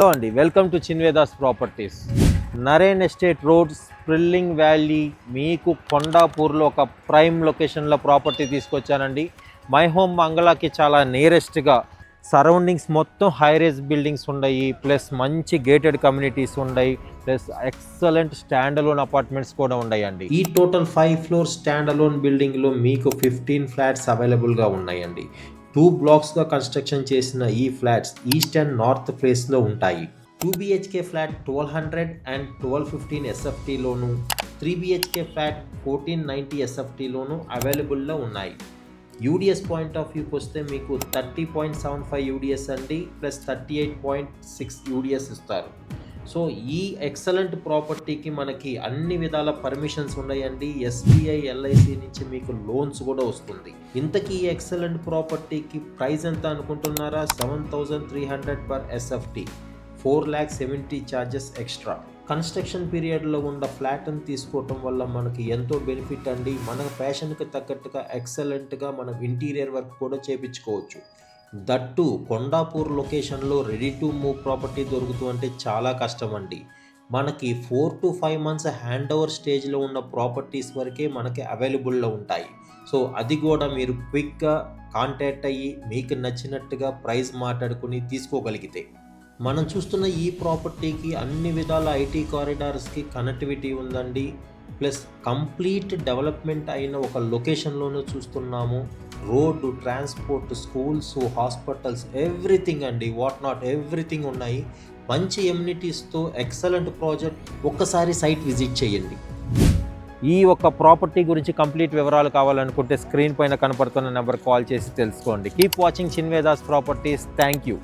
Hello అండి, welcome to Chinvedas properties. Naren estate road, స్ప్రిల్లింగ్ valley, మీకు కొండాపూర్లో ఒక ప్రైమ్ లొకేషన్లో ప్రాపర్టీ తీసుకొచ్చానండి. మై హోమ్ బంగ్లాకి చాలా నియరెస్ట్గా, సరౌండింగ్స్ మొత్తం హైరేజ్ బిల్డింగ్స్ ఉన్నాయి, ప్లస్ మంచి గేటెడ్ కమ్యూనిటీస్ ఉన్నాయి, plus excellent stand alone apartments కూడా ఉన్నాయండి. ఈ టోటల్ 5 ఫ్లోర్ స్టాండ్ అలోన్ బిల్డింగ్లో మీకు 15 ఫ్లాట్స్ అవైలబుల్గా ఉన్నాయండి. 2 బ్లాక్స్గా కన్స్ట్రక్షన్ చేసిన ఈ ఫ్లాట్స్ ఈస్ట్ అండ్ నార్త్ ఫేస్లో ఉంటాయి. 2 BHK flat 1200 and 1215 SFTలోను, 3 BHK flat 1490 SFTలోను అవైలబుల్లో ఉన్నాయి. యూడిఎస్ పాయింట్ ఆఫ్ వ్యూకి వస్తే మీకు 30.75 యూడిఎస్ అండి, ప్లస్ 38.6 యూడిఎస్ ఇస్తారు. సో ఈ ఎక్సలెంట్ ప్రాపర్టీకి మనకి అన్ని విధాల పర్మిషన్స్ ఉన్నాయండి. SBI LIC నుంచి మీకు లోన్స్ కూడా వస్తుంది. ఇంతకీ ఈ ఎక్సలెంట్ ప్రాపర్టీకి ప్రైస్ ఎంత అనుకుంటున్నారా? 7,300 per SFT, 4,70,000 charges extra. Construction పీరియడ్లో ఉన్న ఫ్లాట్ని తీసుకోవటం వల్ల మనకి ఎంతో బెనిఫిట్ అండి. మన ఫ్యాషన్కి తగ్గట్టుగా ఎక్సలెంట్గా మనం ఇంటీరియర్ వర్క్ కూడా చేయించుకోవచ్చు. దట్టు కొండాపూర్ లొకేషన్లో రెడీ టు మూవ్ ప్రాపర్టీ దొరుకుతుందంటే చాలా కష్టం అండి. మనకి 4 to 5 months హ్యాండ్ ఓవర్ స్టేజ్లో ఉన్న ప్రాపర్టీస్ వరకే మనకి అవైలబుల్లో ఉంటాయి. సో అది కూడా మీరు క్విక్గా కాంటాక్ట్ అయ్యి మీకు నచ్చినట్టుగా ప్రైస్ మాట్లాడుకుని తీసుకోగలిగితే. మనం చూస్తున్న ఈ ప్రాపర్టీకి అన్ని విధాల ఐటీ కారిడార్స్కి కనెక్టివిటీ ఉందండి. ప్లస్ కంప్లీట్ డెవలప్మెంట్ అయిన ఒక లొకేషన్లోనూ చూస్తున్నాము. Road, transport, schools, hospitals, everything అండి, వాట్ నాట్ ఎవ్రీథింగ్ ఉన్నాయి. మంచి ఎమ్యూనిటీస్తో ఎక్సలెంట్ ప్రాజెక్ట్. ఒక్కసారి సైట్ విజిట్ చేయండి. ఈ ఒక్క ప్రాపర్టీ గురించి కంప్లీట్ వివరాలు కావాలనుకుంటే స్క్రీన్ పైన కనపడుతున్న నెంబర్ కాల్ చేసి తెలుసుకోండి. Keep watching Chinvedas properties. Thank you.